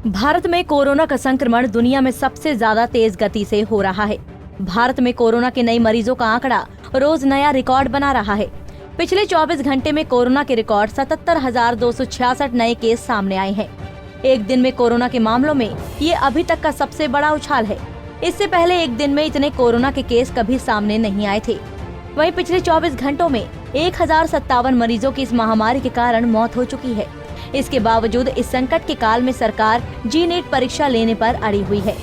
भारत में कोरोना का संक्रमण दुनिया में सबसे ज्यादा तेज गति से हो रहा है। भारत में कोरोना के नए मरीजों का आंकड़ा रोज नया रिकॉर्ड बना रहा है। पिछले 24 घंटे में कोरोना के रिकॉर्ड 77,266 नए केस सामने आए हैं। एक दिन में कोरोना के मामलों में ये अभी तक का सबसे बड़ा उछाल है। इससे पहले एक दिन में इतने कोरोना के केस कभी सामने नहीं आए थे। वहीं पिछले 24 घंटों में 1057 मरीजों की इस महामारी के कारण मौत हो चुकी है। इसके बावजूद इस संकट के काल में सरकार जी-नीट परीक्षा लेने पर अड़ी हुई है।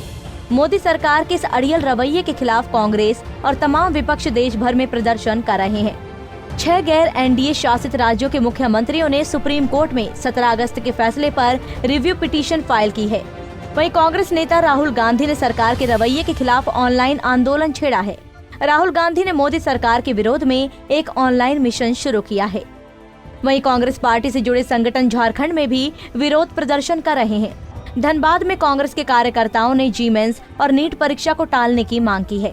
मोदी सरकार के इस अड़ियल रवैये के खिलाफ कांग्रेस और तमाम विपक्ष देश भर में प्रदर्शन कर रहे हैं। 6 गैर एनडीए शासित राज्यों के मुख्यमंत्रियों ने सुप्रीम कोर्ट में 17 अगस्त के फैसले पर रिव्यू पिटीशन फाइल की है। वहीं कांग्रेस नेता राहुल गांधी ने सरकार के रवैये के खिलाफ ऑनलाइन आंदोलन छेड़ा है। राहुल गांधी ने मोदी सरकार के विरोध में एक ऑनलाइन मिशन शुरू किया है। वहीं कांग्रेस पार्टी से जुड़े संगठन झारखंड में भी विरोध प्रदर्शन कर रहे हैं। धनबाद में कांग्रेस के कार्यकर्ताओं ने जी मेंस और नीट परीक्षा को टालने की मांग की है।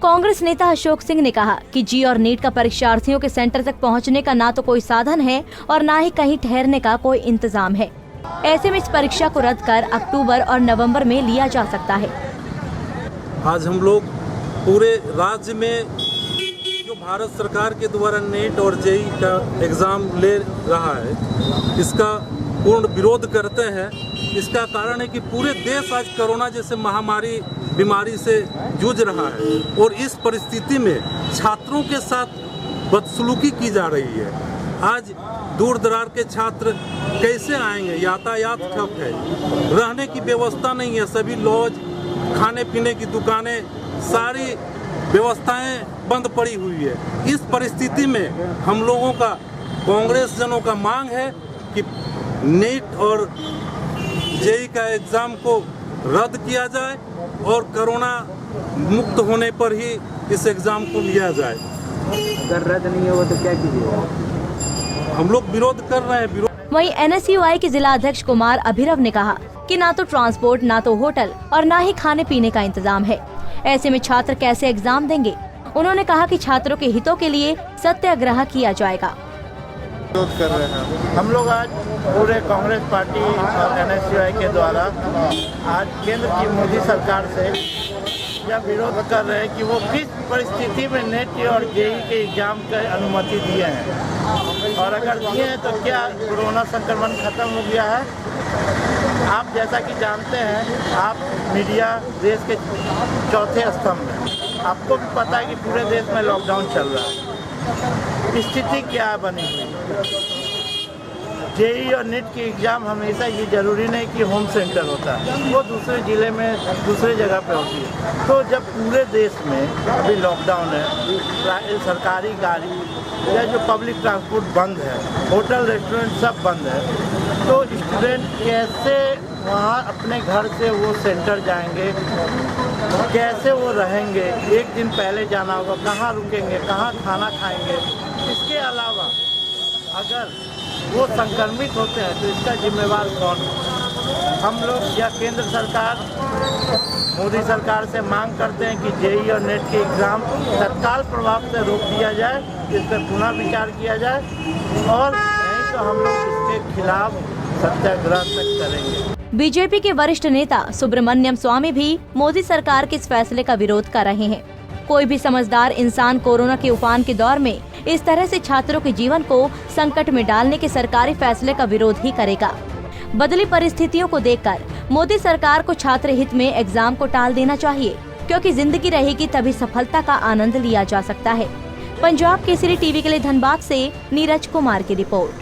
कांग्रेस नेता अशोक सिंह ने कहा कि जी और नीट का परीक्षार्थियों के सेंटर तक पहुंचने का ना तो कोई साधन है और ना ही कहीं ठहरने का कोई इंतजाम है। ऐसे में इस परीक्षा को रद्द कर अक्टूबर और नवंबर में लिया जा सकता है। आज हम लोग पूरे राज्य में जो भारत सरकार के द्वारा नीट और जेईई का एग्ज़ाम ले रहा है, इसका पूर्ण विरोध करते हैं। इसका कारण है कि पूरे देश आज कोरोना जैसे महामारी बीमारी से जूझ रहा है और इस परिस्थिति में छात्रों के साथ बदसलूकी की जा रही है। आज दूर दराज के छात्र कैसे आएंगे? यातायात ठप है, रहने की व्यवस्था नहीं है। सभी लॉज, खाने पीने की दुकानें, सारी व्यवस्थाएं बंद पड़ी हुई है। इस परिस्थिति में हम लोगों का, कांग्रेस जनों का मांग है कि नीट और जेईई का एग्ज़ाम को रद्द किया जाए और कोरोना मुक्त होने पर ही इस एग्ज़ाम को लिया जाए। अगर रद्द नहीं होगा तो क्या कीजिएगा? हम लोग विरोध कर रहे हैं। वहीं एनएसयूआई के जिला अध्यक्ष कुमार अभिनव ने कहा कि ना तो ट्रांसपोर्ट, ना तो होटल और ना ही खाने पीने का इंतजाम है। ऐसे में छात्र कैसे एग्जाम देंगे? उन्होंने कहा कि छात्रों के हितों के लिए सत्याग्रह किया जाएगा। विरोध कर रहे हैं हम लोग। आज पूरे कांग्रेस पार्टी और एनएसयूआई के द्वारा आज केंद्र की मोदी सरकार से यह विरोध कर रहे हैं कि वो किस परिस्थिति में नीट और जेईई के एग्जाम की अनुमति दिए हैं, और अगर दिए हैं तो क्या कोरोना संक्रमण खत्म हो गया है? आप जैसा कि जानते हैं, आप मीडिया देश के चौथे स्तंभ हैं। आपको भी पता है कि पूरे देश में लॉकडाउन चल रहा है। स्थिति क्या बनी हुई? जेईई और नीट की एग्ज़ाम हमेशा ये जरूरी नहीं कि होम सेंटर होता है, वो दूसरे ज़िले में दूसरे जगह पे होती है। तो जब पूरे देश में अभी लॉकडाउन है, सरकारी गाड़ी या जो पब्लिक ट्रांसपोर्ट बंद है, होटल रेस्टोरेंट सब बंद है, तो स्टूडेंट कैसे वहाँ अपने घर से वो सेंटर जाएंगे, कैसे वो रहेंगे? एक दिन पहले जाना होगा, कहाँ रुकेंगे, कहाँ खाना खाएंगे? इसके अलावा अगर वो संक्रमित होते हैं तो इसका जिम्मेवार कौन? हम लोग या केंद्र सरकार, मोदी सरकार से मांग करते हैं कि जेईई और नीट के एग्ज़ाम तत्काल प्रभाव से रोक दिया जाए, इस पर पुनः विचार किया जाए, और नहीं तो हम लोग इसके खिलाफ सत्याग्रह तक करेंगे। बीजेपी के वरिष्ठ नेता सुब्रमण्यम स्वामी भी मोदी सरकार के इस फैसले का विरोध कर रहे हैं। कोई भी समझदार इंसान कोरोना के उफान के दौर में इस तरह से छात्रों के जीवन को संकट में डालने के सरकारी फैसले का विरोध ही करेगा। बदली परिस्थितियों को देखकर मोदी सरकार को छात्र हित में एग्जाम को टाल देना चाहिए, क्योंकि जिंदगी रहेगी तभी सफलता का आनंद लिया जा सकता है। पंजाब केसरी टीवी के लिए धनबाद से नीरज कुमार की रिपोर्ट।